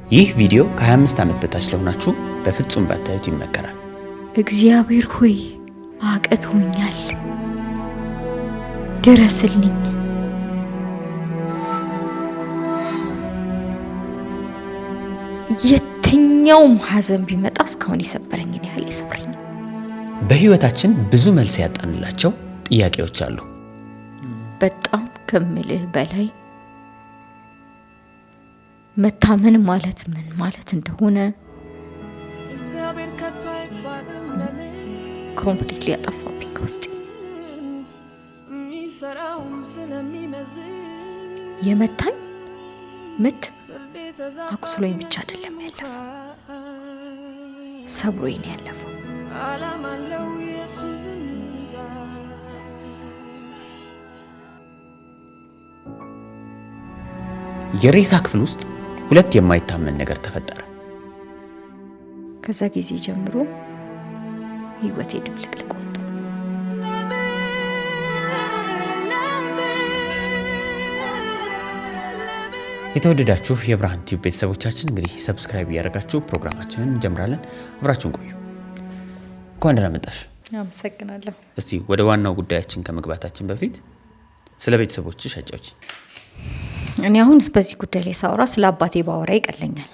ይህ ቪዲዮ ከ25 ዓመት በታች ለሆናችሁ በፍጹም ባታዩት ይመከራል። እግዚአብሔር ሆይ አቅቶኛል፣ ድረስልኝ። የትኛውም ሐዘን ቢመጣ እስካሁን የሰበረኝን ያህል ይሰብረኝ። በህይወታችን ብዙ መልስ ያጣንላቸው ጥያቄዎች አሉ። በጣም ከምልህ በላይ መታመን ማለት ምን ማለት እንደሆነ ኮምፕሊትሊ ያጠፋብኝ ከውስጥ የመታኝ ምት አቁስሎኝ ብቻ አይደለም ያለፈው፣ ሰብሮኝ ነው ያለፈው። የሬሳ ክፍል ውስጥ ሁለት የማይታመን ነገር ተፈጠረ። ከዛ ጊዜ ጀምሮ ህይወቴ ድብልቅልቅ ወጣ። የተወደዳችሁ የብርሃን ቲዩብ ቤተሰቦቻችን እንግዲህ ሰብስክራይብ እያደረጋችሁ ፕሮግራማችንን እንጀምራለን። አብራችሁን ቆዩ። እንኳን ደህና መጣሽ። አመሰግናለሁ። እስቲ ወደ ዋናው ጉዳያችን ከመግባታችን በፊት ስለ ቤተሰቦችሽ አጫውቺ። እኔ አሁን በዚህ ጉዳይ ላይ ሳወራ ስለ አባቴ ባወራ ይቀለኛል።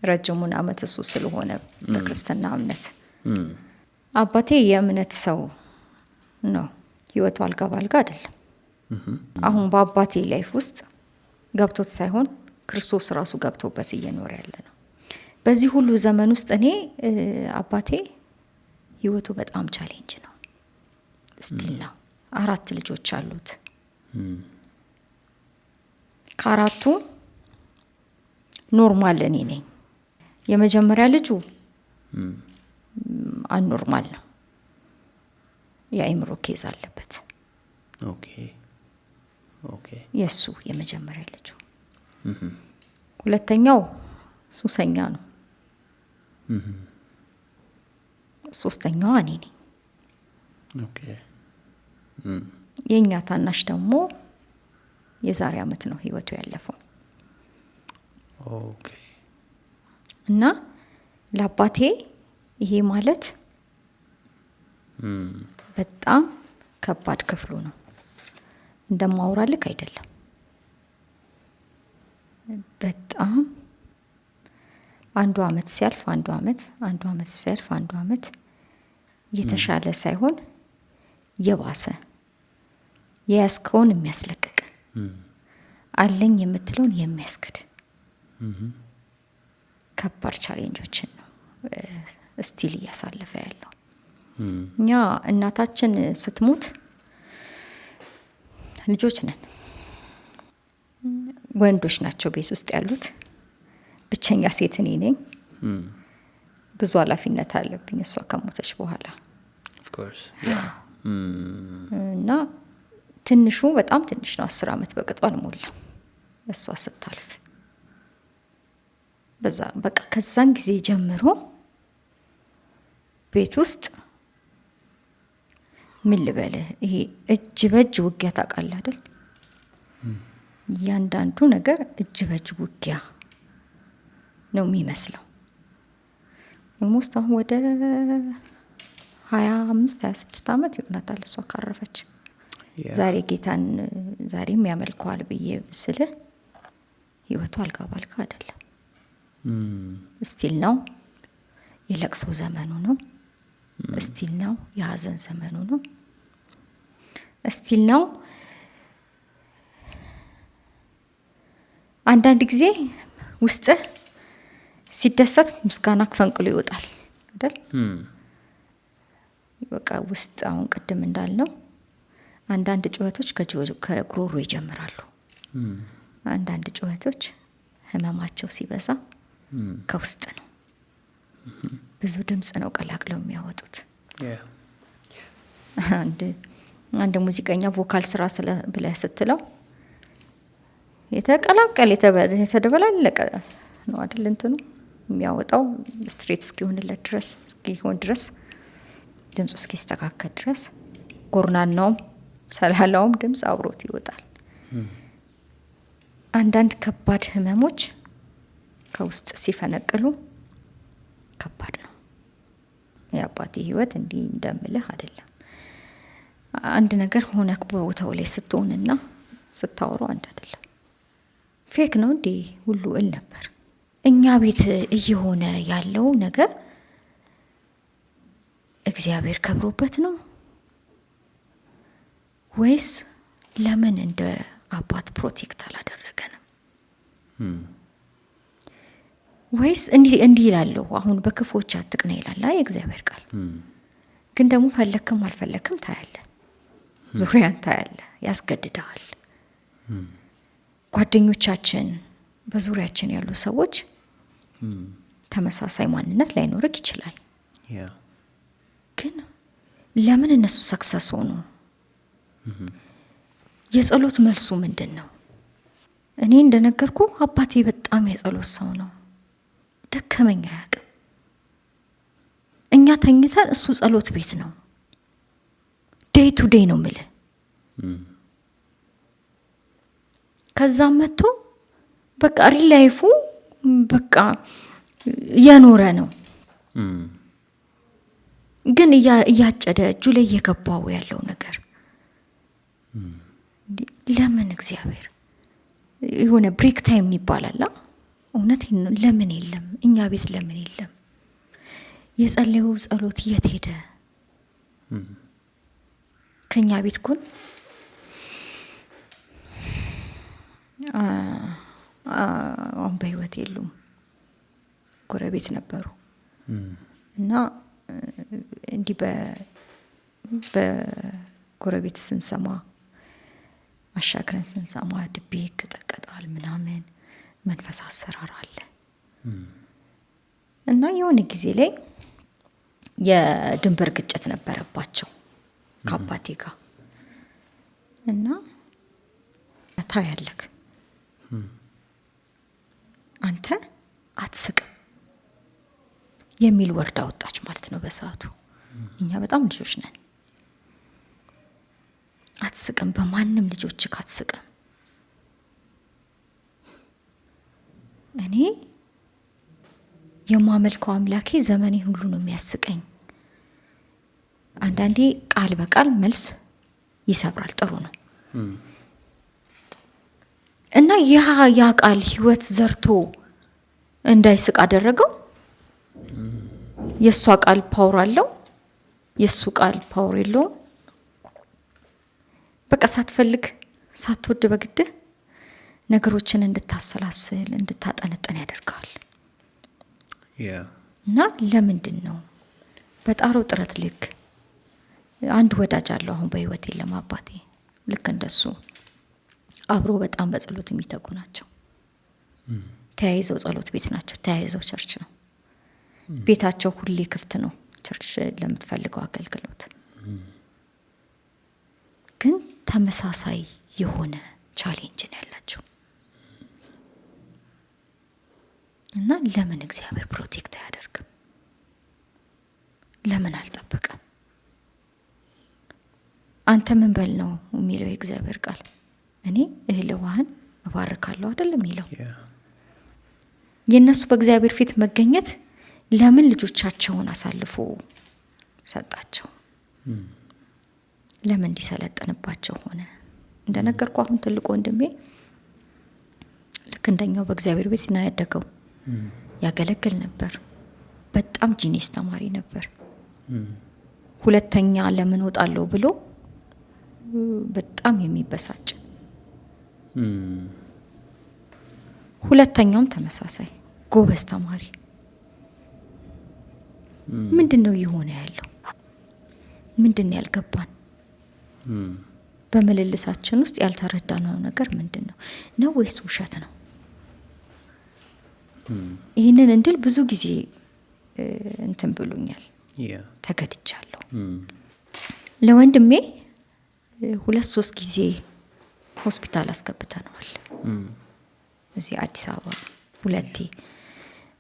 ረጅሙን ዓመት እሱ ስለሆነ በክርስትና እምነት አባቴ የእምነት ሰው ነው። ህይወቱ አልጋ ባልጋ አይደለም። አሁን በአባቴ ላይፍ ውስጥ ገብቶት ሳይሆን ክርስቶስ ራሱ ገብቶበት እየኖረ ያለ ነው። በዚህ ሁሉ ዘመን ውስጥ እኔ አባቴ ህይወቱ በጣም ቻሌንጅ ነው። ስቲል ነው። 4 ልጆች አሉት። ከአራቱ ኖርማል እኔ ነኝ። የመጀመሪያ ልጁ አኖርማል ነው። የአእምሮ ኬዝ አለበት። የሱ የመጀመሪያ ልጁ። ሁለተኛው ሱሰኛ ነው። ሶስተኛዋ እኔ ነኝ። የኛ ታናሽ ደግሞ የዛሬ ዓመት ነው ህይወቱ ያለፈው። እና ለአባቴ ይሄ ማለት በጣም ከባድ ክፍሉ ነው። እንደማወራልክ አይደለም። በጣም አንዱ ዓመት ሲያልፍ አንዱ ዓመት ሲያልፍ አንዱ ዓመት የተሻለ ሳይሆን የባሰ የያዝከውን የሚያስለቅቅ አለኝ የምትለውን የሚያስክድ ከባድ ቻሌንጆችን ነው ስቲል እያሳለፈ ያለው። እኛ እናታችን ስትሞት ልጆች ነን። ወንዶች ናቸው ቤት ውስጥ ያሉት። ብቸኛ ሴት እኔ ነኝ። ብዙ ኃላፊነት አለብኝ እሷ ከሞተች በኋላ። እና ትንሹ በጣም ትንሽ ነው። 10 ዓመት በቅጡ አልሞላም እሷ ስታልፍ። በቃ ከዛን ጊዜ ጀምሮ ቤት ውስጥ ምን ልበልህ፣ ይሄ እጅ በእጅ ውጊያ ታውቃለህ አይደል? እያንዳንዱ ነገር እጅ በእጅ ውጊያ ነው የሚመስለው። ኦልሞስት አሁን ወደ 25-26 ዓመት ይሆናታል እሷ ካረፈች። ዛሬ ጌታን ዛሬም ያመልከዋል ብዬ ስልህ ህይወቱ አልጋ ባልጋ አይደለም። ስቲል ነው የለቅሶ ዘመኑ ነው። ስቲል ነው የሀዘን ዘመኑ ነው። ስቲል ነው አንዳንድ ጊዜ ውስጥ ሲደሰት ምስጋና ፈንቅሎ ይወጣል አይደል? በቃ ውስጥ አሁን ቅድም እንዳልነው አንዳንድ ጩኸቶች ከጉሮሮ ይጀምራሉ። አንዳንድ ጩኸቶች ህመማቸው ሲበዛ ከውስጥ ነው። ብዙ ድምጽ ነው ቀላቅለው የሚያወጡት። አንድ ሙዚቀኛ ቮካል ስራ ብለህ ስትለው የተቀላቀለ የተደበላለቀ ነው አይደል? እንትኑ የሚያወጣው ስትሬት እስኪሆን ድረስ ድምጹ እስኪስተካከል ድረስ ጎርናናውም ሰላላውም ድምጽ አብሮት ይወጣል። አንዳንድ ከባድ ህመሞች ከውስጥ ሲፈነቅሉ ከባድ ነው። የአባቴ ህይወት እንዲህ እንደምልህ አይደለም። አንድ ነገር ሆነክ በቦታው ላይ ስትሆንና ስታወሩ አንድ አይደለም። ፌክ ነው እንዴ ሁሉ እል ነበር። እኛ ቤት እየሆነ ያለው ነገር እግዚአብሔር ከብሮበት ነው ወይስ ለምን እንደ አባት ፕሮቴክት አላደረገንም? ወይስ እንዲህ ይላለው አሁን በክፎች አትቅና ይላል የእግዚአብሔር ቃል። ግን ደግሞ ፈለክም አልፈለክም ታያለ፣ ዙሪያን ታያለ፣ ያስገድዳል። ጓደኞቻችን፣ በዙሪያችን ያሉ ሰዎች ተመሳሳይ ማንነት ላይኖርክ ይችላል። ግን ለምን እነሱ ሰክሰስ ሆኑ? የጸሎት መልሱ ምንድነው? እኔ እንደነገርኩ አባቴ በጣም የጸሎት ሰው ነው። ደከመኝ አያውቅም። እኛ ተኝተን እሱ ጸሎት ቤት ነው። ዴይ ቱ ዴይ ነው የምልህ። ከዛም መጥቶ በቃ ሪል ላይፉ በቃ የኖረ ነው። ግን እያጨደ እጁ ላይ እየገባው ያለው ነገር ለምን እግዚአብሔር የሆነ ብሬክ ታይም ይባላል። እውነቴን ነው። ለምን የለም? እኛ ቤት ለምን የለም? የጸለየው ጸሎት የት ሄደ? ከኛ ቤት ኩን አሁን በህይወት የሉም። ጎረቤት ነበሩ እና እንዲህ በጎረቤት ስንሰማ አሻክረን ስንሰማ ድቤ ይቀጠቀጣል ምናምን መንፈስ አሰራር አለ። እና የሆነ ጊዜ ላይ የድንበር ግጭት ነበረባቸው ከአባቴ ጋር እና ታያለክ አንተ አትስቅም የሚል ወርድ አወጣች ማለት ነው በሰዓቱ። እኛ በጣም ልጆች ነን። አትስቅም፣ በማንም ልጆችህ አትስቅም። እኔ የማመልከው አምላኬ ዘመኔን ሁሉ ነው የሚያስቀኝ። አንዳንዴ ቃል በቃል መልስ ይሰብራል፣ ጥሩ ነው። እና ያ ቃል ህይወት ዘርቶ እንዳይስቅ አደረገው። የእሷ ቃል ፓወር አለው፣ የእሱ ቃል ፓወር የለውም። በቃ ሳትፈልግ ሳትወድ በግድህ ነገሮችን እንድታሰላስል እንድታጠነጠን ያደርጋል። እና ለምንድን ነው በጣረው ጥረት ልክ አንድ ወዳጅ አለው አሁን በህይወት የለም አባቴ። ልክ እንደሱ አብሮ በጣም በጸሎት የሚተጉ ናቸው። ተያይዘው ጸሎት ቤት ናቸው፣ ተያይዘው ቸርች ነው። ቤታቸው ሁሌ ክፍት ነው ቸርች ለምትፈልገው አገልግሎት። ግን ተመሳሳይ የሆነ ቻሌንጅ ነው ያላቸው። እና ለምን እግዚአብሔር ፕሮቴክት አያደርግም? ለምን አልጠበቀም? አንተ ምን በል ነው የሚለው የእግዚአብሔር ቃል። እኔ እህል ውሃን እባርካለሁ አይደለም የሚለው። የነሱ በእግዚአብሔር ፊት መገኘት ለምን ልጆቻቸውን አሳልፎ ሰጣቸው? ለምን እንዲሰለጥንባቸው ሆነ? እንደነገርኩ አሁን ትልቁ ወንድሜ ልክ እንደኛው በእግዚአብሔር ቤት ነው ያደገው። ያገለግል ነበር። በጣም ጂኒስ ተማሪ ነበር። ሁለተኛ ለምን ወጣለሁ ብሎ በጣም የሚበሳጭ፣ ሁለተኛውም ተመሳሳይ ጎበዝ ተማሪ። ምንድነው የሆነ ያለው? ምንድነው ያልገባን? በመልልሳችን ውስጥ ያልተረዳነው ነገር ምንድነው? ነው ወይስ ውሸት ነው? ይህንን እንድል ብዙ ጊዜ እንትን ብሎኛል፣ ተገድቻለሁ። ለወንድሜ 2-3 ጊዜ ሆስፒታል አስገብተነዋል እዚህ አዲስ አበባ 2።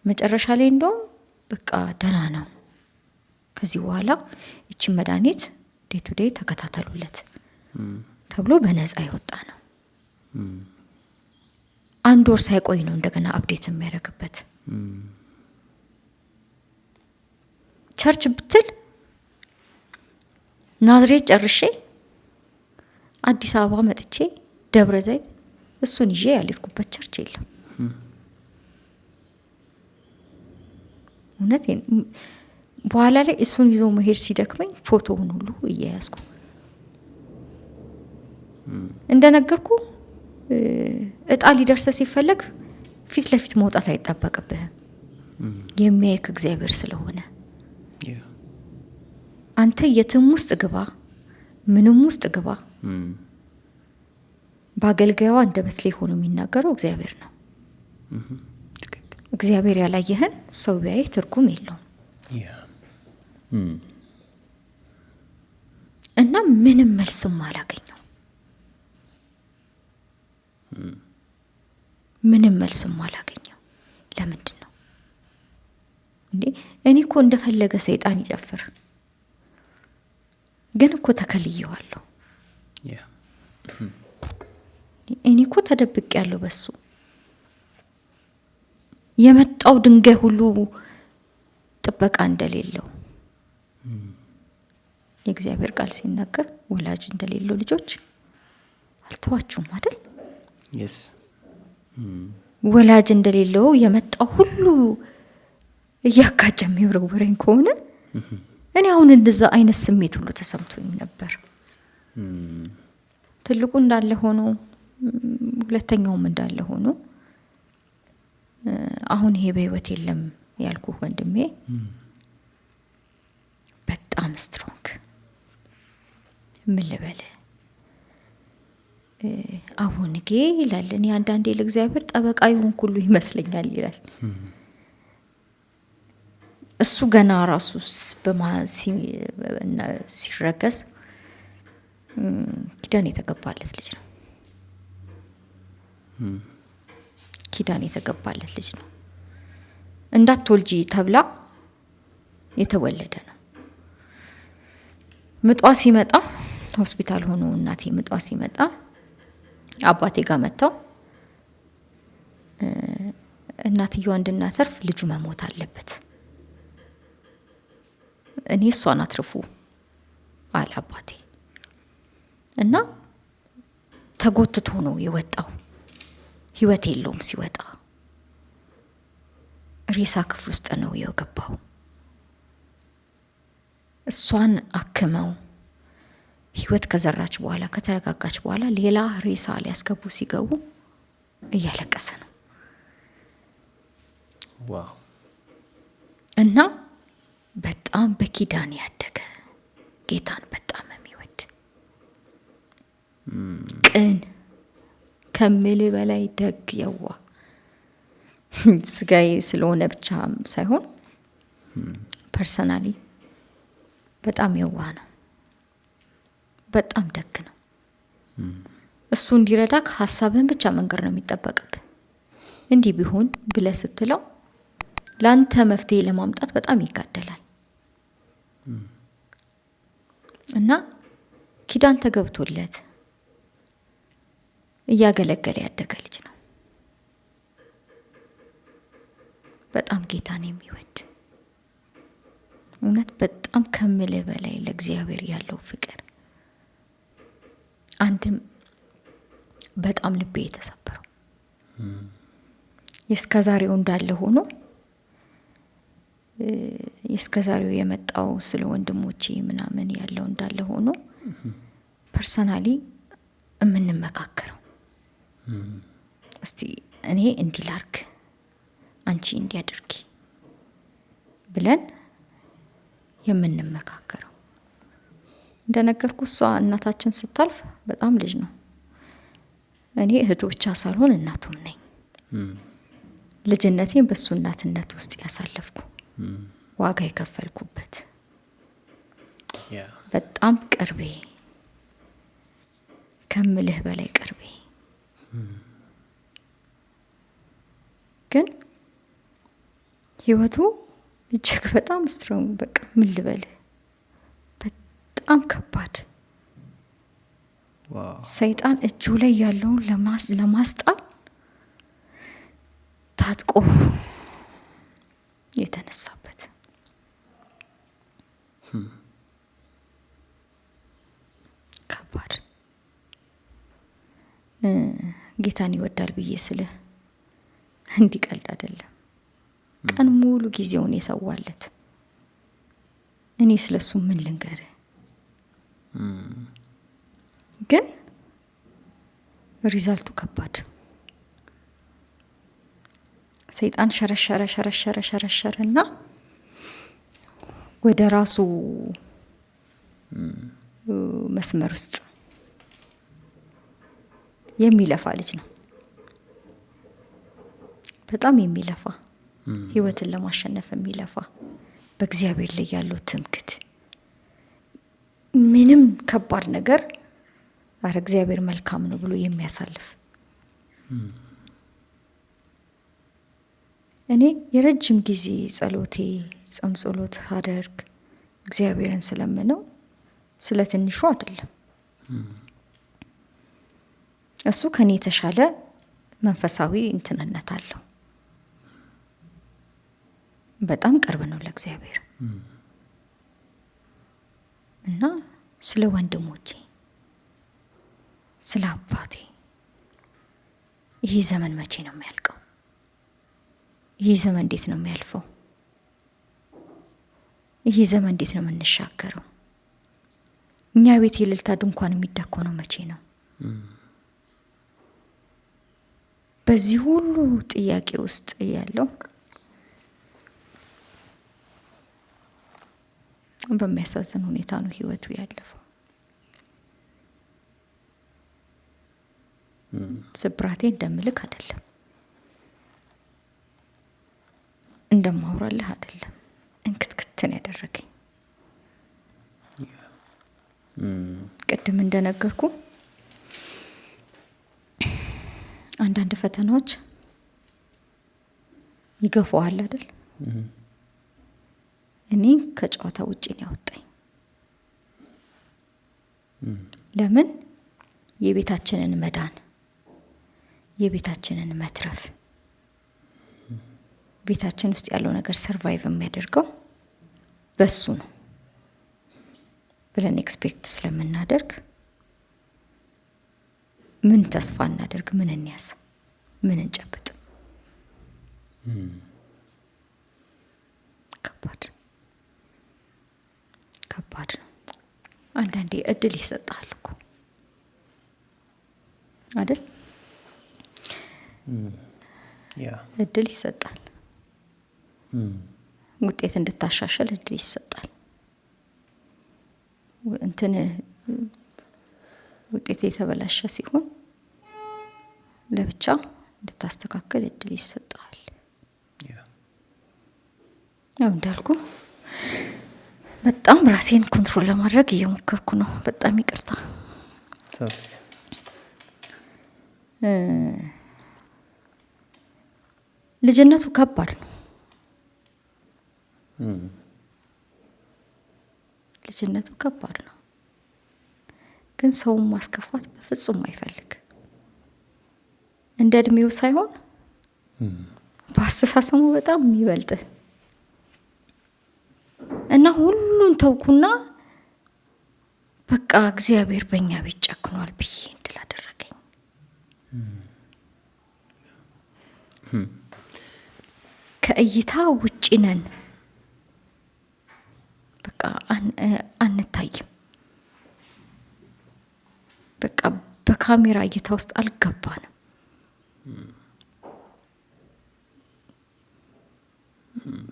መጨረሻ ላይ እንደውም በቃ ደህና ነው፣ ከዚህ በኋላ እቺን መድኃኒት ዴይ ቱ ዴይ ተከታተሉለት ተብሎ በነፃ ይወጣ ነው። 1 ወር ሳይቆይ ነው እንደገና አፕዴት የሚያደርግበት። ቸርች ብትል ናዝሬት ጨርሼ አዲስ አበባ መጥቼ ደብረ ዘይት እሱን ይዤ ያልኩበት ቸርች የለም። እውነት በኋላ ላይ እሱን ይዞ መሄድ ሲደክመኝ ፎቶውን ሁሉ እያያዝኩ እንደነገርኩ እጣ ሊደርስ ሲፈለግ ፊት ለፊት መውጣት አይጠበቅብህም። የሚያይክ እግዚአብሔር ስለሆነ አንተ የትም ውስጥ ግባ፣ ምንም ውስጥ ግባ፣ በአገልጋዩ አንደበት ላይ ሆኖ የሚናገረው እግዚአብሔር ነው። እግዚአብሔር ያላየህን ሰው ቢያይ ትርጉም የለውም። እና ምንም መልስም አላገኘው። ምንም መልስም አላገኘው። ለምንድን ነው እንዴ? እኔ እኮ እንደፈለገ ሰይጣን ይጨፍር፣ ግን እኮ ተከልየዋለሁ። እኔ እኮ ተደብቅ ያለው በሱ የመጣው ድንጋይ ሁሉ ጥበቃ እንደሌለው የእግዚአብሔር ቃል ሲናገር ወላጅ እንደሌለው ልጆች አልተዋችሁም አይደል? ወላጅ እንደሌለው የመጣው ሁሉ እያጋጨ የሚወረወረኝ ከሆነ እኔ አሁን እንደዛ አይነት ስሜት ሁሉ ተሰምቶኝ ነበር። ትልቁ እንዳለ ሆኖ ሁለተኛውም እንዳለ ሆኖ አሁን ይሄ በህይወት የለም ያልኩ ወንድሜ በጣም ስትሮንግ ምን ልበል አሁን ጌ ይላል። እኔ አንዳንዴ ለእግዚአብሔር ጠበቃ ይሁን ሁሉ ይመስለኛል ይላል። እሱ ገና ራሱ ሲረገዝ ኪዳን የተገባለት ልጅ ነው። ኪዳን የተገባለት ልጅ ነው። እንዳትወልጂ ተብላ የተወለደ ነው። ምጧ ሲመጣ ሆስፒታል ሆኖ እናቴ ምጧ ሲመጣ አባቴ ጋር መጣው። እናትየዋ እንድናተርፍ ልጁ መሞት አለበት፣ እኔ እሷን አትርፉ አለ አባቴ። እና ተጎትቶ ነው የወጣው። ህይወት የለውም ሲወጣ፣ ሬሳ ክፍል ውስጥ ነው የገባው። እሷን አክመው ህይወት ከዘራች በኋላ ከተረጋጋች በኋላ ሌላ ሬሳ ሊያስገቡ ሲገቡ እያለቀሰ ነው። ዋው! እና በጣም በኪዳን ያደገ ጌታን በጣም የሚወድ ቅን ከምል በላይ ደግ የዋ ስጋዬ ስለሆነ ብቻ ሳይሆን ፐርሰናሊ በጣም የዋ ነው። በጣም ደግ ነው። እሱ እንዲረዳክ ሀሳብህን ብቻ መንገር ነው የሚጠበቅብህ። እንዲህ ቢሆን ብለህ ስትለው ላንተ መፍትሄ ለማምጣት በጣም ይጋደላል። እና ኪዳን ተገብቶለት እያገለገለ ያደገ ልጅ ነው። በጣም ጌታን የሚወድ እውነት በጣም ከምልህ በላይ ለእግዚአብሔር ያለው ፍቅር አንድም በጣም ልቤ የተሰበረው የስከዛሬው እንዳለ ሆኖ የስከዛሬው የመጣው ስለ ወንድሞቼ ምናምን ያለው እንዳለ ሆኖ ፐርሰናሊ የምንመካከረው እስቲ እኔ እንዲላርክ አንቺ እንዲያደርጊ ብለን የምንመካከረው። እንደነገርኩ እሷ እናታችን ስታልፍ በጣም ልጅ ነው። እኔ እህቱ ብቻ ሳልሆን እናቱም ነኝ። ልጅነቴን በሱ እናትነት ውስጥ ያሳለፍኩ ዋጋ የከፈልኩበት በጣም ቅርቤ ከምልህ በላይ ቅርቤ ግን ህይወቱ እጅግ በጣም ስትሮንግ በቃ ምን ልበል በጣም ከባድ ሰይጣን እጁ ላይ ያለውን ለማስጣል ታጥቆ የተነሳበት ከባድ ጌታን ይወዳል ብዬ ስለ እንዲቀልድ አይደለም። ቀን ሙሉ ጊዜውን የሰዋለት እኔ ስለሱ ምን ልንገር? ግን ሪዛልቱ ከባድ። ሰይጣን ሸረሸረና ወደ ራሱ መስመር ውስጥ የሚለፋ ልጅ ነው። በጣም የሚለፋ ህይወትን ለማሸነፍ የሚለፋ በእግዚአብሔር ላይ ያለው ትምክት ምንም ከባድ ነገር አረ እግዚአብሔር መልካም ነው ብሎ የሚያሳልፍ እኔ የረጅም ጊዜ ጸሎቴ ጾም ጸሎት አደርግ እግዚአብሔርን ስለምነው ስለ ትንሹ አይደለም። እሱ ከኔ የተሻለ መንፈሳዊ እንትንነት አለው። በጣም ቅርብ ነው ለእግዚአብሔር እና ስለ ወንድሞቼ ስለ አባቴ ይሄ ዘመን መቼ ነው የሚያልቀው? ይሄ ዘመን እንዴት ነው የሚያልፈው? ይሄ ዘመን እንዴት ነው የምንሻገረው? እኛ ቤት የልልታ ድንኳን የሚዳኮነው መቼ ነው? በዚህ ሁሉ ጥያቄ ውስጥ ያለው በሚያሳዝን ሁኔታ ነው ህይወቱ ያለፈው። ስብራቴ እንደምልክ አይደለም፣ እንደማውራለህ አይደለም። እንክትክትን ያደረገኝ ቅድም እንደነገርኩ አንዳንድ ፈተናዎች ይገፋዋል አይደል? እኔ ከጨዋታ ውጪ ነው ያወጣኝ። ለምን? የቤታችንን መዳን የቤታችንን መትረፍ ቤታችን ውስጥ ያለው ነገር ሰርቫይቭ የሚያደርገው በሱ ነው ብለን ኤክስፔክት ስለምናደርግ ምን ተስፋ እናደርግ? ምን እንያዝ? ምን እንጨብጥ? ከባድ ነው። አንዳንዴ እድል ይሰጣል እኮ አይደል? እድል ይሰጣል። ውጤት እንድታሻሽል እድል ይሰጣል። እንትን ውጤት የተበላሸ ሲሆን ለብቻ እንድታስተካከል እድል ይሰጣል። ያው እንዳልኩ በጣም ራሴን ኮንትሮል ለማድረግ እየሞከርኩ ነው። በጣም ይቅርታ። ልጅነቱ ከባድ ነው። ልጅነቱ ከባድ ነው። ግን ሰውን ማስከፋት በፍጹም አይፈልግ። እንደ እድሜው ሳይሆን በአስተሳሰቡ በጣም የሚበልጥ እና ሁሉን ተውኩና በቃ እግዚአብሔር በእኛ ቤት ጨክኗል ብዬ እንድል አደረገኝ። ከእይታ ውጪ ነን። በቃ አንታይም። በቃ በካሜራ እይታ ውስጥ አልገባንም።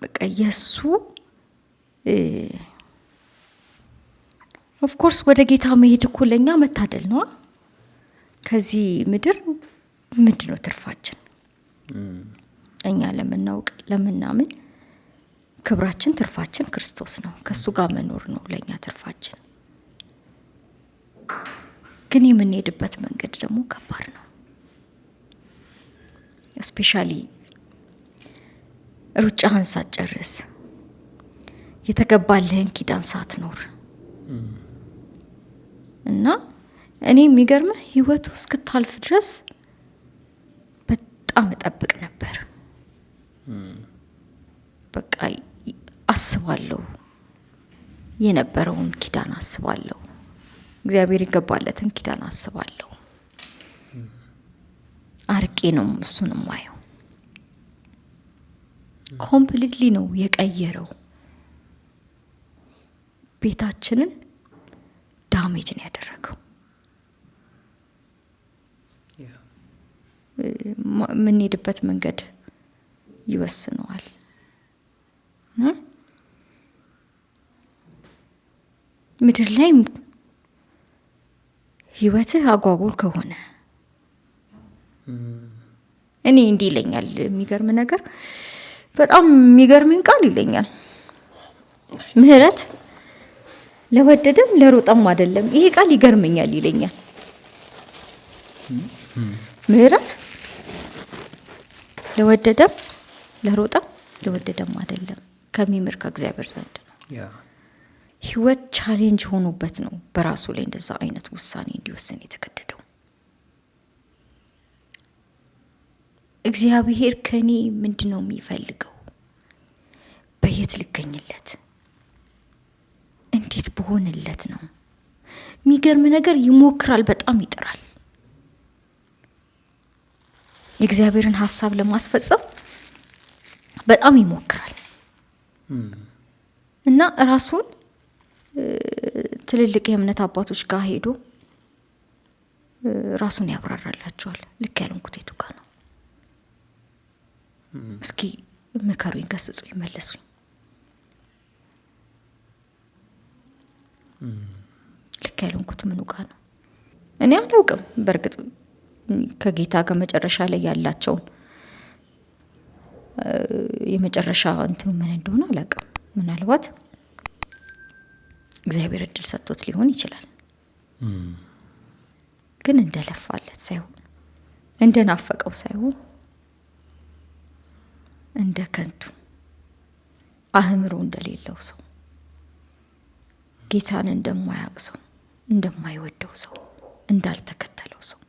በቃ የሱ ኦፍ ኮርስ ወደ ጌታ መሄድ እኮ ለኛ መታደል ነው። ከዚህ ምድር ምንድነው ትርፋችን? እኛ ለምናውቅ ለምናምን ክብራችን ትርፋችን ክርስቶስ ነው። ከሱ ጋር መኖር ነው ለኛ ትርፋችን። ግን የምንሄድበት መንገድ ደግሞ ከባድ ነው። ስፔሻሊ ሩጫህን ሳትጨርስ የተገባልህን ኪዳን ሳትኖር እና እኔ የሚገርምህ ህይወቱ እስክታልፍ ድረስ በጣም እጠብቅ ነበር። በቃ አስባለሁ፣ የነበረውን ኪዳን አስባለሁ፣ እግዚአብሔር ይገባለትን ኪዳን አስባለሁ። አርቄ ነው እሱን ማየው። ኮምፕሊትሊ ነው የቀየረው። ቤታችንን ዳሜጅ ነው ያደረገው። የምንሄድበት መንገድ ይወስነዋል። ምድር ላይ ህይወትህ አጓጉል ከሆነ እኔ እንዲህ ይለኛል። የሚገርም ነገር በጣም የሚገርምኝ ቃል ይለኛል። ምህረት ለወደደም ለሮጠም አይደለም። ይሄ ቃል ይገርመኛል ይለኛል። ምህረት ለወደደም ለሮጠም ለወደደም አይደለም፣ ከሚምር ከእግዚአብሔር ዘንድ ነው። ህይወት ቻሌንጅ ሆኖበት ነው በራሱ ላይ እንደዛ አይነት ውሳኔ እንዲወስን የተገደደው። እግዚአብሔር ከኔ ምንድነው የሚፈልገው? በየት ልገኝለት? እንዴት በሆንለት ነው? የሚገርም ነገር ይሞክራል፣ በጣም ይጥራል። የእግዚአብሔርን ሐሳብ ለማስፈጸም በጣም ይሞክራል እና ራሱን ትልልቅ የእምነት አባቶች ጋር ሄዶ ራሱን ያብራራላቸዋል። ልክ ያልሆንኩት የቱ ጋር ነው? እስኪ ምከሩኝ፣ ገስጹኝ፣ መለሱኝ። ልክ ያልሆንኩት ምኑ ጋር ነው? እኔ አላውቅም። በእርግጥ ከጌታ ጋር መጨረሻ ላይ ያላቸውን የመጨረሻ እንትኑ ምን እንደሆነ አላውቅም። ምናልባት እግዚአብሔር እድል ሰጥቶት ሊሆን ይችላል። ግን እንደለፋለት ሳይሆን እንደናፈቀው ሳይሆን እንደ ከንቱ አእምሮ እንደሌለው ሰው፣ ጌታን እንደማያውቅ ሰው፣ እንደማይወደው ሰው፣ እንዳልተከተለው ሰው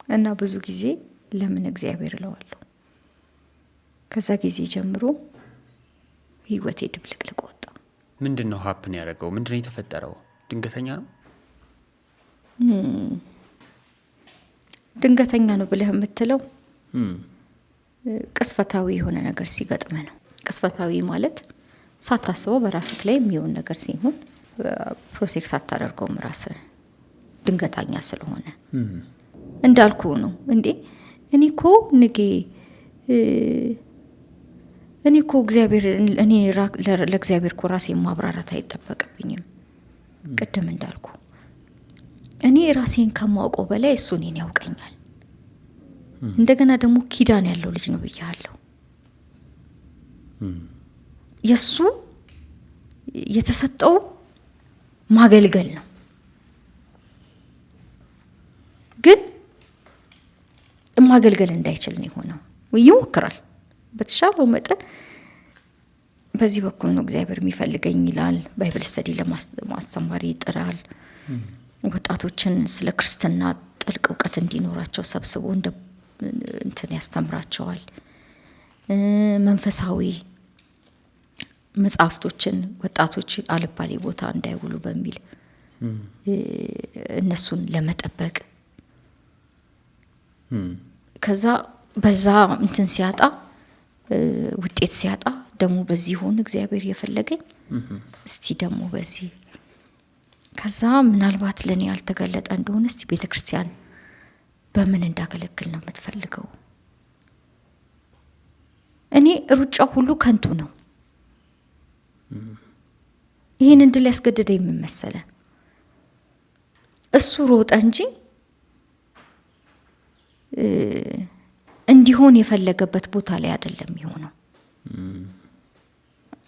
እና ብዙ ጊዜ ለምን እግዚአብሔር እለዋለሁ። ከዛ ጊዜ ጀምሮ ህይወቴ ድብልቅልቅ ወጣ። ምንድነው ሀፕን ያደረገው? ምንድነው የተፈጠረው? ድንገተኛ ነው? ድንገተኛ ነው ብለህ የምትለው ቅስፈታዊ የሆነ ነገር ሲገጥመ ነው። ቅስፈታዊ ማለት ሳታስበው በራስህ ላይ የሚሆን ነገር ሲሆን ፕሮቴክት አታደርገውም ራስህ፣ ድንገተኛ ስለሆነ እንዳልኩ ነው። እንዴ እኔ እኮ እግዚአብሔር ለእግዚአብሔር እኮ ራሴ ማብራራት አይጠበቅብኝም። ቅድም እንዳልኩ እኔ ራሴን ከማውቀው በላይ እሱ እኔን ያውቀኛል። እንደገና ደግሞ ኪዳን ያለው ልጅ ነው ብያለሁ። የሱ የተሰጠው ማገልገል ነው። ግን ማገልገል እንዳይችል ነው የሆነው። ይሞክራል በተሻለው መጠን። በዚህ በኩል ነው እግዚአብሔር የሚፈልገኝ ይላል። ባይብል ስተዲ ለማስተማር ይጥራል። ወጣቶችን ስለ ክርስትና ጥልቅ እውቀት እንዲኖራቸው ሰብስቦ እንትን ያስተምራቸዋል። መንፈሳዊ መጽሐፍቶችን ወጣቶች አልባሌ ቦታ እንዳይውሉ በሚል እነሱን ለመጠበቅ ከዛ በዛ እንትን ሲያጣ ውጤት ሲያጣ ደግሞ በዚህ ሆነ እግዚአብሔር የፈለገኝ እስቲ ደግሞ በዚህ ከዛ ምናልባት ለኔ ያልተገለጠ እንደሆነ እስቲ ቤተክርስቲያን በምን እንዳገለግል ነው የምትፈልገው? እኔ ሩጫው ሁሉ ከንቱ ነው። ይሄን እንድል ያስገደደ የምመሰለ እሱ ሮጠ እንጂ እንዲሆን የፈለገበት ቦታ ላይ አይደለም የሆነው።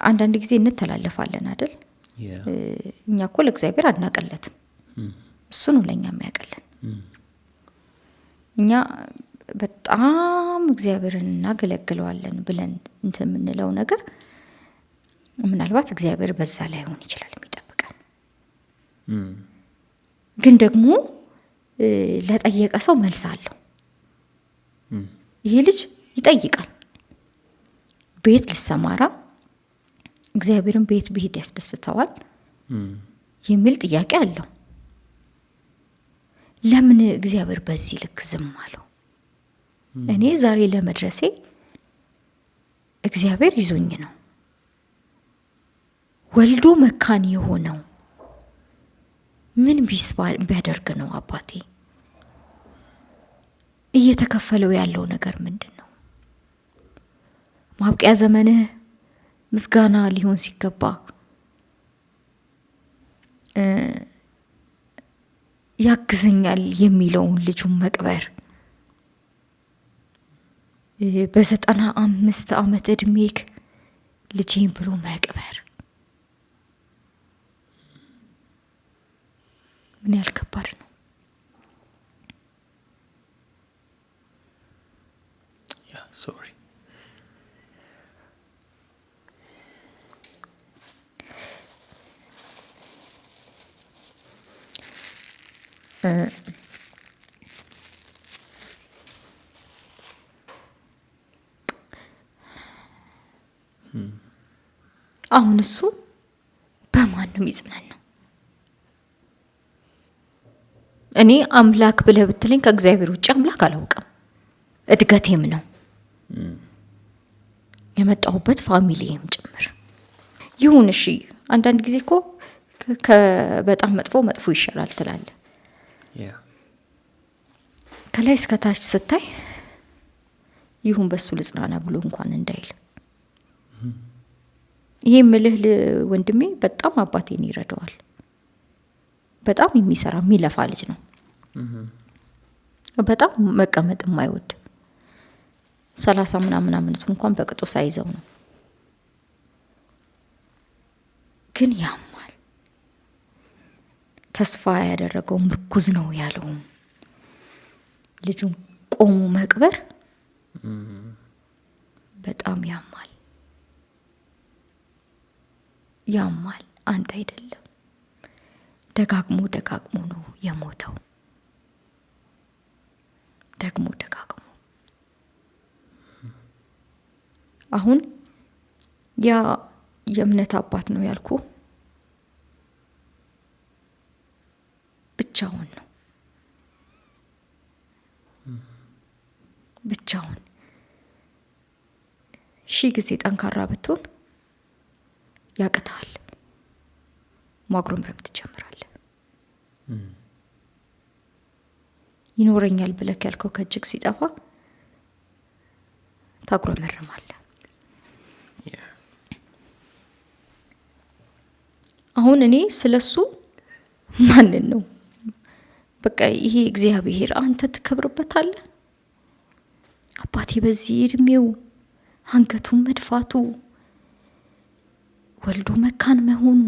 አንዳንድ ጊዜ እንተላለፋለን አይደል? እኛ እኮ ለእግዚአብሔር አናቀለትም፣ እሱ ነው ለኛ የሚያቀለን። እኛ በጣም እግዚአብሔርን እናገለግለዋለን ብለን እንትን የምንለው ነገር ምናልባት እግዚአብሔር በዛ ላይ ሆን ይችላል የሚጠብቀን። ግን ደግሞ ለጠየቀ ሰው መልስ አለው። ይሄ ልጅ ይጠይቃል። ቤት ልሰማራ እግዚአብሔርን ቤት ብሄድ ያስደስተዋል የሚል ጥያቄ አለው። ለምን እግዚአብሔር በዚህ ልክ ዝም አለው? እኔ ዛሬ ለመድረሴ እግዚአብሔር ይዞኝ ነው። ወልዶ መካን የሆነው ምን ቢያደርግ ነው? አባቴ እየተከፈለው ያለው ነገር ምንድነው? ማብቂያ ዘመንህ ምስጋና ሊሆን ሲገባ ያግዘኛል የሚለውን ልጁን መቅበር፣ በ95 ዓመት እድሜክ ልጄን ብሎ መቅበር ምን ያህል ከባድ ነው? ሶሪ አሁን እሱ በማን ነው የሚጽናናው? እኔ አምላክ ብለህ ብትለኝ ከእግዚአብሔር ውጭ አምላክ አላውቅም። እድገቴም ነው የመጣሁበት ፋሚሊም ጭምር ይሁን። እሺ አንዳንድ ጊዜ እኮ በጣም መጥፎ ይሻላል ትላለህ። ከላይ እስከ ታች ስታይ ይሁን በሱ ልጽናና ብሎ እንኳን እንዳይል። ይሄ ምልህ ወንድሜ በጣም አባቴን ይረዳዋል። በጣም የሚሰራ የሚለፋ ልጅ ነው። በጣም መቀመጥ የማይወድ 30 ምናምን አመቱ እንኳን በቅጡ ሳይዘው ነው። ግን ያማል። ተስፋ ያደረገው ምርኩዝ ነው ያለው ልጁን ቆሞ መቅበር በጣም ያማል። አንድ አይደለም፣ ደጋግሞ ነው የሞተው። ደጋግሞ አሁን ያ የእምነት አባት ነው ያልኩ ብቻውን ነው። ብቻውን ሺህ ጊዜ ጠንካራ ብትሆን ያቅታል፣ ማጉረምረም ትጀምራለህ። ይኖረኛል ብለህ ያልከው ከእጅግ ሲጠፋ ታጉረመርማለህ። አሁን እኔ ስለሱ ማንን ነው በቃ ይሄ እግዚአብሔር አንተ ትከብርበታለህ። አባቴ በዚህ እድሜው አንገቱን መድፋቱ፣ ወልዶ መካን መሆኑ፣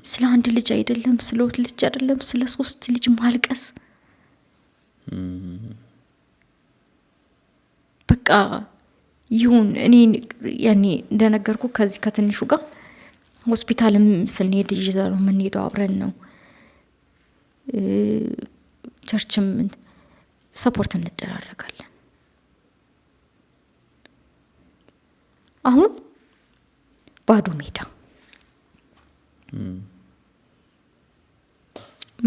ስለ አንድ ልጅ አይደለም፣ ስለ ሁለት ልጅ አይደለም፣ ስለ 3 ልጅ ማልቀስ በቃ ይሁን። እኔ ያኔ እንደነገርኩ ከዚህ ከትንሹ ጋር ሆስፒታልም ስንሄድ ይዘው የምንሄደው አብረን ነው። ቸርችም ሰፖርት እንደራረጋለን። አሁን ባዶ ሜዳ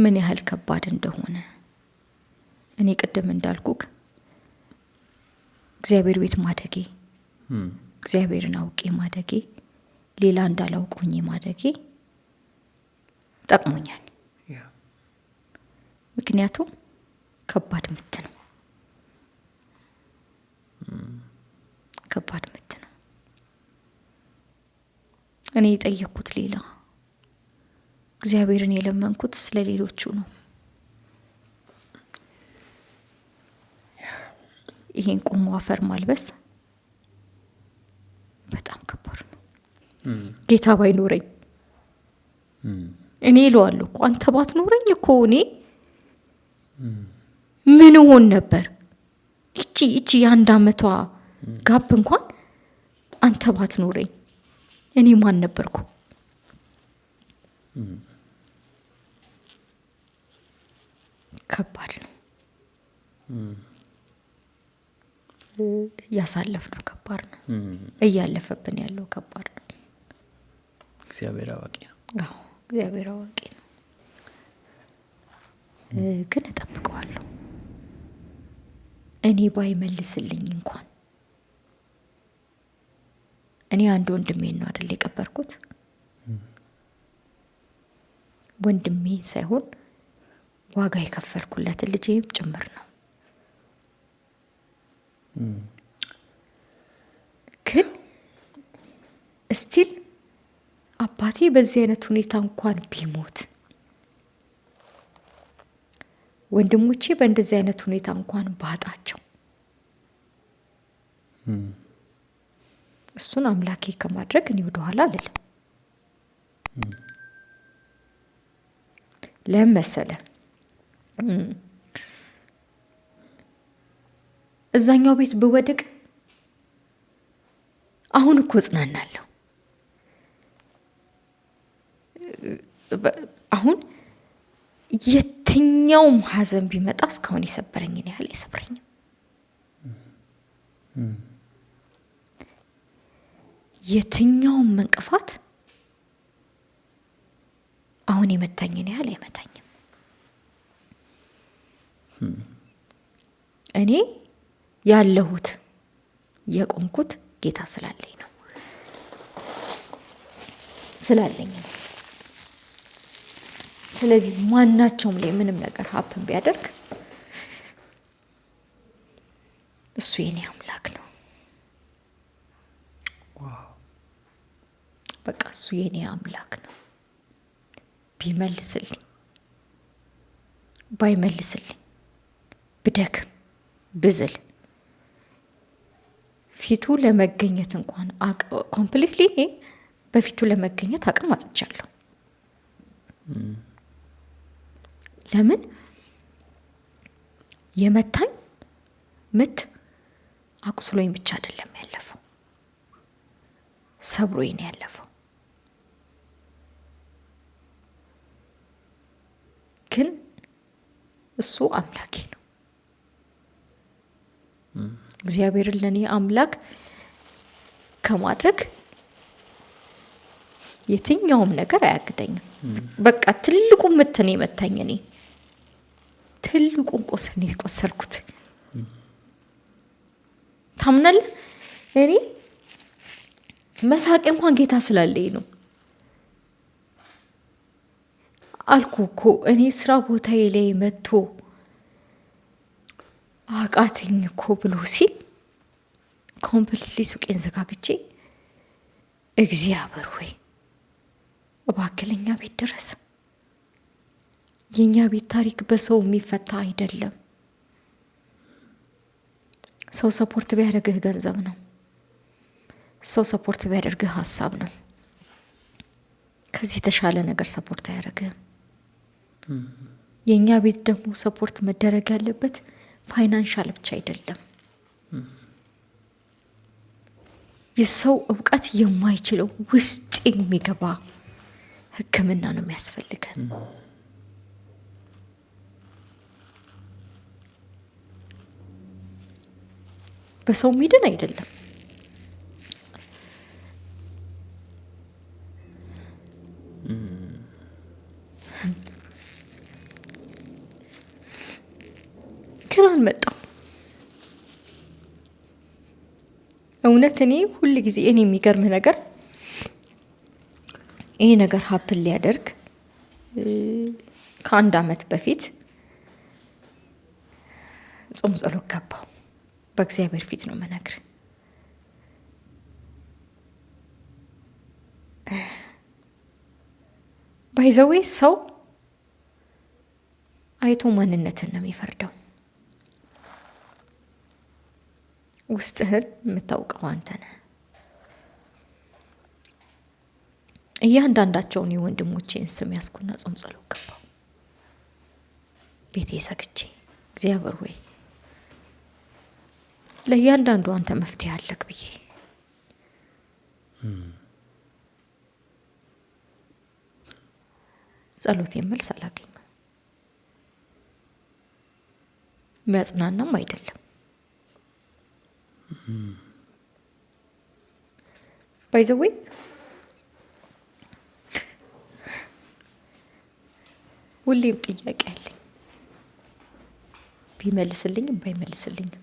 ምን ያህል ከባድ እንደሆነ እኔ ቅድም እንዳልኩክ እግዚአብሔር ቤት ማደጌ፣ እግዚአብሔርን አውቄ ማደጌ፣ ሌላ እንዳላውቁኝ ማደጌ ጠቅሞኛል። ምክንያቱም ከባድ ምት ነው። ከባድ ምት ነው። እኔ የጠየቅኩት ሌላ፣ እግዚአብሔርን የለመንኩት ስለ ሌሎቹ ነው። ይሄን ቆሞ አፈር ማልበስ በጣም ከባድ ነው። ጌታ ባይኖረኝ እኔ እለዋለሁ እኮ አንተ ባትኖረኝ እኮ እኔ ምን ሆን ነበር? እቺ የአንድ አመቷ ጋፕ እንኳን አንተ ባትኖረኝ እኔ ማን ነበርኩ? ከባድ ነው ያሳለፍነው፣ ከባድ ነው እያለፈብን ያለው ከባድ ነው። እግዚአብሔር አዋቂ ነው። አዎ እግዚአብሔር አዋቂ ነው። ግን እጠብቀዋለሁ። እኔ ባይመልስልኝ እንኳን እኔ አንድ ወንድሜን ነው አይደል የቀበርኩት። ወንድሜ ሳይሆን ዋጋ የከፈልኩለት ልጄም ጭምር ነው። ግን እስቲል አባቴ በዚህ አይነት ሁኔታ እንኳን ቢሞት፣ ወንድሞቼ በእንደዚህ አይነት ሁኔታ እንኳን ባጣቸው እሱን አምላኬ ከማድረግ እኔ ወደኋላ አልልም። ለምን መሰለህ? እዛኛው ቤት ብወድቅ አሁን እኮ እጽናናለሁ። አሁን የትኛውም ሐዘን ቢመጣ እስካሁን የሰበረኝን ያህል አይሰብረኝም። የትኛውም እንቅፋት አሁን የመታኝን ያህል አይመታኝም። እኔ ያለሁት የቆምኩት ጌታ ስላለኝ ነው፣ ስላለኝ ነው። ስለዚህ ማናቸውም ላይ ምንም ነገር ሀፕን ቢያደርግ እሱ የኔ አምላክ ነው። በቃ እሱ የኔ አምላክ ነው። ቢመልስልኝ ባይመልስልኝ፣ ብደክም ብዝል፣ ፊቱ ለመገኘት እንኳን ኮምፕሊትሊ በፊቱ ለመገኘት አቅም አጥቻለሁ። ለምን? የመታኝ ምት አቁስሎኝ ብቻ አይደለም ያለፈው፣ ሰብሮኝ ነው ያለፈው። ግን እሱ አምላኬ ነው። እግዚአብሔርን ለኔ አምላክ ከማድረግ የትኛውም ነገር አያግደኝም። በቃ ትልቁ ምት ነው የመታኝ። እኔ ትልቁን ቆሰል ነው የቆሰልኩት። ታምናለህ? እኔ መሳቄ እንኳን ጌታ ስላለኝ ነው። አልኩ እኮ እኔ ስራ ቦታዬ ላይ መጥቶ አቃተኝ እኮ ብሎ ሲል ኮምፕሊትሊ ሱቄን ዘጋግቼ እግዚአብሔር ሆይ እባክህ ለኛ ቤት ድረስ። የኛ ቤት ታሪክ በሰው የሚፈታ አይደለም። ሰው ሰፖርት ቢያደርግህ ገንዘብ ነው። ሰው ሰፖርት ቢያደርግህ ሀሳብ ነው። ከዚህ የተሻለ ነገር ሰፖርት አያደርግህም። የኛ ቤት ደግሞ ሰፖርት መደረግ ያለበት ፋይናንሻል ብቻ አይደለም። የሰው እውቀት የማይችለው ውስጥ የሚገባ ሕክምና ነው የሚያስፈልገን። በሰው ሚድን አይደለም። ግን አልመጣም። እውነት እኔ ሁል ጊዜ እኔ የሚገርም ነገር ይሄ ነገር ሀፕን ሊያደርግ ከ1 ዓመት በፊት ጾም ጸሎት ገባው። በእግዚአብሔር ፊት ነው መነግር። ባይዘዌ ሰው አይቶ ማንነትን ነው የሚፈርደው። ውስጥህን የምታውቀው አንተ ነህ። እያንዳንዳቸውን የወንድሞቼን ስም ያስኩና ጾም ጸሎት ገባው። ቤቴ ዘግቼ እግዚአብሔር ሆይ ለእያንዳንዱ አንተ መፍትሄ አለክ ብዬ ጸሎቴን መልስ አላገኘም። የሚያጽናናም አይደለም። ባይዘዌ ሁሌም ጥያቄ አለኝ፣ ቢመልስልኝም ባይመልስልኝም።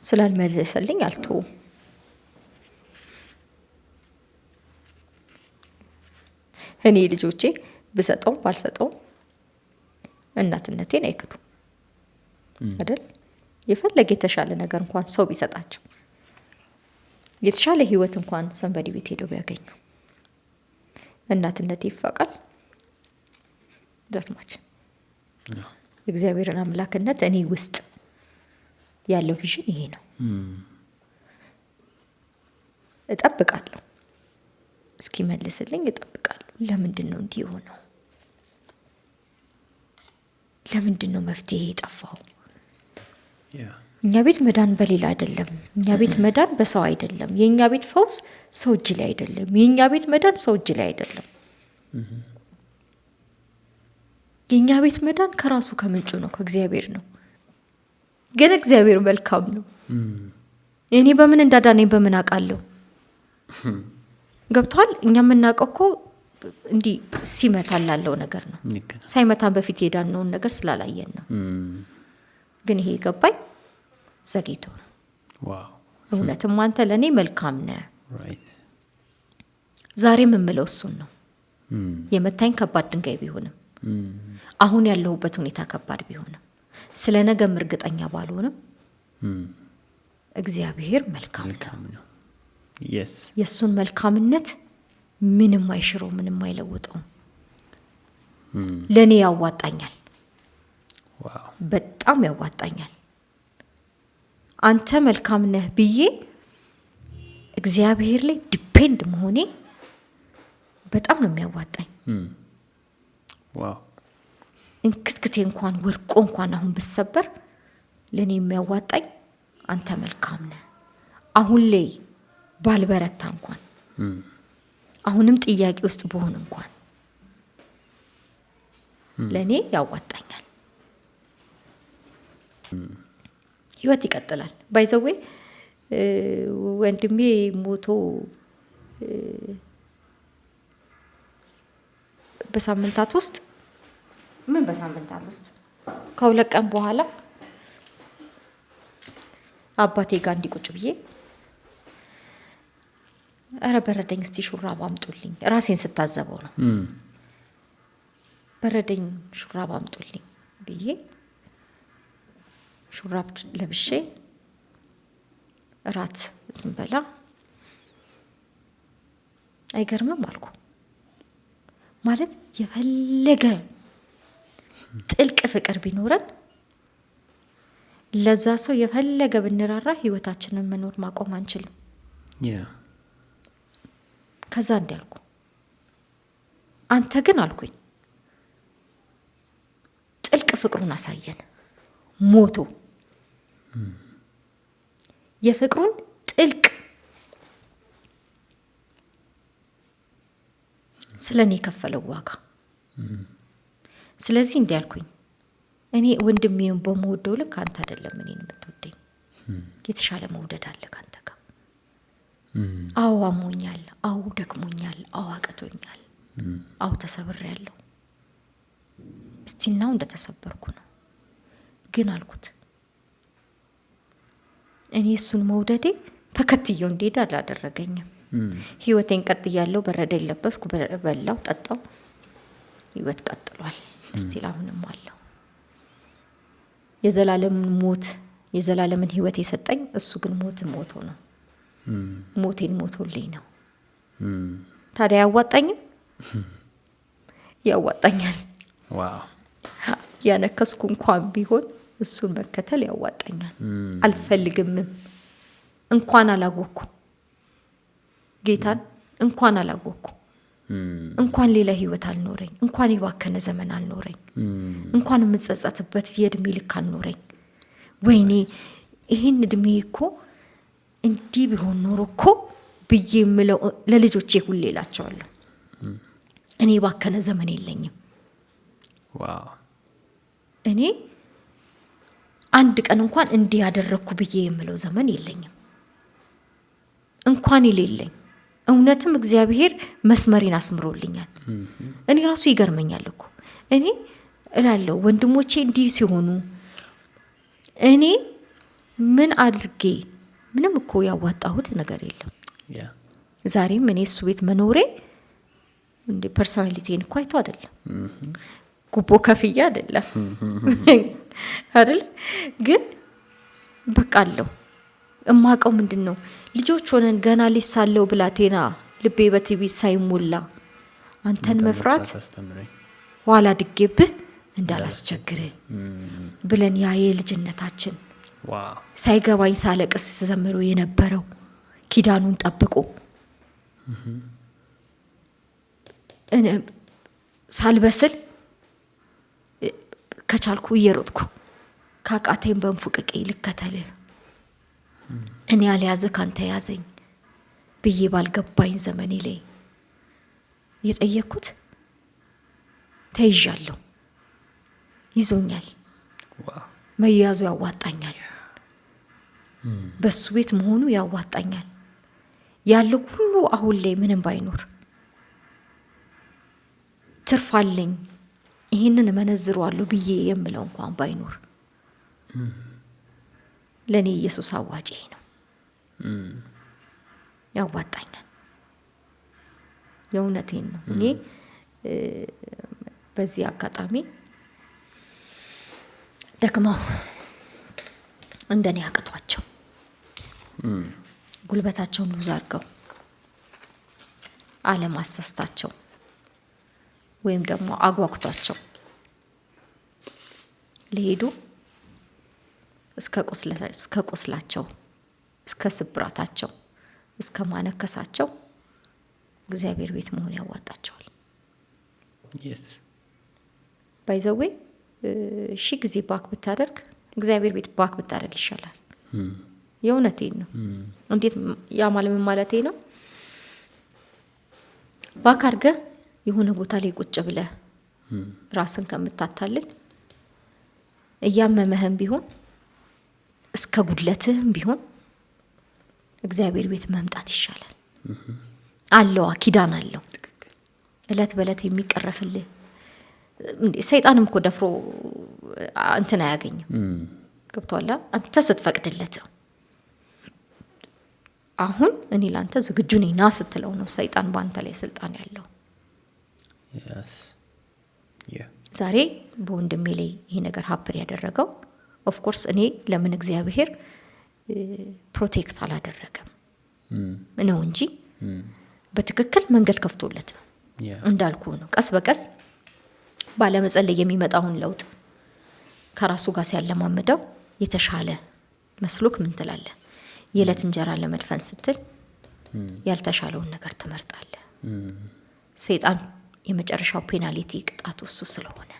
ስላልመለሰልኝ አልተውም። እኔ ልጆቼ ብሰጠውም ባልሰጠውም እናትነቴን አይክዱም አይደል? የፈለገ የተሻለ ነገር እንኳን ሰው ቢሰጣቸው፣ የተሻለ ህይወት እንኳን ሰንበዲ ቤት ሄደው ቢያገኙ እናትነቴ ይፋቃል። ዳትማች እግዚአብሔርን አምላክነት እኔ ውስጥ ያለው ቪዥን ይሄ ነው። እጠብቃለሁ፣ እስኪመልስልኝ እጠብቃለሁ። ለምንድን ነው እንዲህ የሆነው? ለምንድን ነው መፍትሄ የጠፋው? እኛ ቤት መዳን በሌላ አይደለም። እኛ ቤት መዳን በሰው አይደለም። የእኛ ቤት ፈውስ ሰው እጅ ላይ አይደለም። የእኛ ቤት መዳን ሰው እጅ ላይ አይደለም። የእኛ ቤት መዳን ከራሱ ከምንጩ ነው፣ ከእግዚአብሔር ነው። ግን እግዚአብሔር መልካም ነው። እኔ በምን እንዳዳነኝ በምን አውቃለሁ? ገብቷል። እኛ የምናውቀው እኮ እንዲህ ሲመታን ላለው ነገር ነው። ሳይመታን በፊት የዳነውን ነገር ስላላየን ነው። ግን ይሄ ገባኝ ዘግይቶ ነው። እውነትም አንተ ለእኔ መልካም ነህ። ዛሬ የምምለው እሱን ነው። የመታኝ ከባድ ድንጋይ ቢሆንም፣ አሁን ያለሁበት ሁኔታ ከባድ ቢሆንም፣ ስለ ነገም እርግጠኛ ባልሆንም እግዚአብሔር መልካም ነው። የእሱን መልካምነት ምንም አይሽረው፣ ምንም አይለውጠውም። ለእኔ ያዋጣኛል፣ በጣም ያዋጣኛል። አንተ መልካም ነህ ብዬ እግዚአብሔር ላይ ዲፔንድ መሆኔ በጣም ነው የሚያዋጣኝ። እንክትክቴ እንኳን ወርቆ እንኳን አሁን ብሰበር ለእኔ የሚያዋጣኝ አንተ መልካም ነህ። አሁን ላይ ባልበረታ እንኳን አሁንም ጥያቄ ውስጥ በሆን እንኳን ለእኔ ያዋጣኛል። ህይወት ይቀጥላል። ባይዘዌ ወንድሜ ሞቶ በሳምንታት ውስጥ ከሁለት ቀን በኋላ አባቴ ጋር እንዲቁጭ ብዬ አረ በረደኝ፣ እስቲ ሹራብ አምጡልኝ። ራሴን ስታዘበው ነው። በረደኝ፣ ሹራብ አምጡልኝ ብዬ ሹራብ ለብሼ እራት ስንበላ አይገርምም አልኩ። ማለት የፈለገ ጥልቅ ፍቅር ቢኖረን ለዛ ሰው የፈለገ ብንራራ ህይወታችንን መኖር ማቆም አንችልም። ከዛ እንዲያልኩ አንተ ግን አልኩኝ ጥልቅ ፍቅሩን አሳየን። ሞቶ የፍቅሩን ጥልቅ ስለኔ የከፈለው ዋጋ። ስለዚህ እንዲያልኩኝ እኔ ወንድሜን በመወደው ልክ አንተ አይደለም እኔን የምትወደኝ። የተሻለ መውደድ አለ ካንተ ጋር። አዎ አሞኛል፣ አዎ ደክሞኛል፣ አዎ አቅቶኛል፣ አዎ ተሰብሬያለሁ። እስቲናው እንደተሰበርኩ ነው። ግን አልኩት እኔ እሱን መውደዴ ተከትየው እንዲሄድ አላደረገኝም። ህይወቴን ቀጥያለሁ። በረደኝ፣ ለበስኩ፣ በላው፣ ጠጣው። ህይወት ቀጥሏል። እስቲል አሁንም አለው። የዘላለምን ሞት የዘላለምን ህይወት የሰጠኝ እሱ ግን ሞቶ ነው። ሞቴን ሞቶልኝ ነው። ታዲያ ያዋጣኝም ያዋጣኛል። ያነከስኩ እንኳን ቢሆን እሱን መከተል ያዋጣኛል። አልፈልግምም። እንኳን አላወቅኩ ጌታን፣ እንኳን አላወቅኩ፣ እንኳን ሌላ ህይወት አልኖረኝ፣ እንኳን የባከነ ዘመን አልኖረኝ፣ እንኳን የምጸጸትበት የእድሜ ልክ አልኖረኝ። ወይኔ ይህን እድሜ እኮ እንዲህ ቢሆን ኖሮ እኮ ብዬ የምለው ለልጆቼ ሁሌ እላቸዋለሁ። እኔ የባከነ ዘመን የለኝም። እኔ አንድ ቀን እንኳን እንዲህ ያደረኩ ብዬ የምለው ዘመን የለኝም። እንኳን ይሌለኝ እውነትም እግዚአብሔር መስመሬን አስምሮልኛል። እኔ ራሱ ይገርመኛል እኮ እኔ እላለሁ ወንድሞቼ እንዲህ ሲሆኑ እኔ ምን አድርጌ ምንም እኮ ያዋጣሁት ነገር የለም። ዛሬም እኔ እሱ ቤት መኖሬ እንደ ፐርሰናሊቲን እኮ አይቶ አይደለም ጉቦ ከፍያ አይደለም አይደል? ግን በቃለሁ እማቀው ምንድነው ልጆች ሆነን ገና ሊሳለው ብላቴና ልቤ በቲቪ ሳይሞላ አንተን መፍራት ኋላ ድጌብህ እንዳላስቸግር ብለን ያ የልጅነታችን ሳይገባኝ ሳለቅስ ዘምሮ የነበረው ኪዳኑን ጠብቆ እኔ ሳልበስል ከቻልኩ እየሮጥኩ ካቃቴን በንፉቅቄ ልከተል እኔ ያልያዘ ካንተ ያዘኝ ብዬ ባልገባኝ ዘመኔ ላይ የጠየኩት ተይዣለሁ። ይዞኛል። መያዙ ያዋጣኛል። በሱ ቤት መሆኑ ያዋጣኛል። ያለው ሁሉ አሁን ላይ ምንም ባይኖር ትርፋለኝ ይሄንን መነዝሯለሁ ብዬ የምለው እንኳን ባይኖር ለኔ ኢየሱስ አዋጪ ነው። ያዋጣኛል። የእውነቴን ነው። እኔ በዚህ አጋጣሚ ደክመው እንደኔ አቅቷቸው ጉልበታቸውን ሉዝ አድርገው አለማሰስታቸው ወይም ደግሞ አጓጉቷቸው ሊሄዱ እስከ ቁስላቸው እስከ ስብራታቸው እስከ ማነከሳቸው እግዚአብሔር ቤት መሆን ያዋጣቸዋል። ባይዘዌ ሺ ጊዜ ባክ ብታደርግ እግዚአብሔር ቤት ባክ ብታደርግ ይሻላል። የእውነቴን ነው። እንዴት ያ ማለቴ ነው። ባክ አድርገህ የሆነ ቦታ ላይ ቁጭ ብለህ ራስን ከምታታልል እያመመህም ቢሆን እስከ ጉድለትህም ቢሆን እግዚአብሔር ቤት መምጣት ይሻላል። አለው ኪዳን አለው እለት በለት የሚቀረፍልህ። ሰይጣንም እኮ ደፍሮ እንትን አያገኝም። ገብቷል? አንተ ስትፈቅድለት ነው። አሁን እኔ ላንተ ዝግጁ ነኝ ና ስትለው ነው ሰይጣን ባንተ ላይ ስልጣን ያለው። ዛሬ በወንድሜ ላይ ይሄ ነገር ሀፕር ያደረገው ኦፍ ኮርስ እኔ ለምን እግዚአብሔር ፕሮቴክት አላደረገም ነው እንጂ በትክክል መንገድ ከፍቶለት ነው። እንዳልኩ ነው ቀስ በቀስ ባለመጸለይ የሚመጣውን ለውጥ ከራሱ ጋር ሲያለማመደው የተሻለ መስሎክ ምን ትላለህ? የዕለት እንጀራ ለመድፈን ስትል ያልተሻለውን ነገር ትመርጣለህ። ሰይጣን የመጨረሻው ፔናልቲ ቅጣቱ እሱ ስለሆነ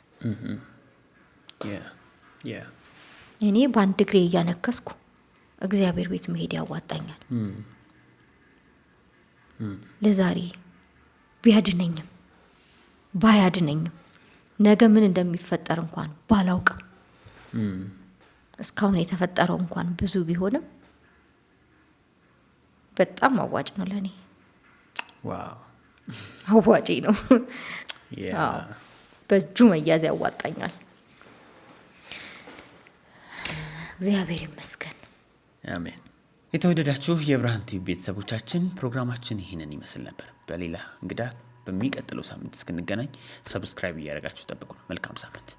እኔ በአንድ እግሬ እያነከስኩ እግዚአብሔር ቤት መሄድ ያዋጣኛል። ለዛሬ ቢያድነኝም ባያድነኝም ነገ ምን እንደሚፈጠር እንኳን ባላውቅም እስካሁን የተፈጠረው እንኳን ብዙ ቢሆንም በጣም አዋጭ ነው ለኔ። ዋው አዋጭ ነው። በእጁ መያዝ ያዋጣኛል። እግዚአብሔር ይመስገን። አሜን። የተወደዳችሁ የብርሃን ቲቪ ቤተሰቦቻችን ፕሮግራማችን ይሄንን ይመስል ነበር። በሌላ እንግዳ በሚቀጥለው ሳምንት እስክንገናኝ ሰብስክራይብ እያደረጋችሁ ጠብቁን። መልካም ሳምንት።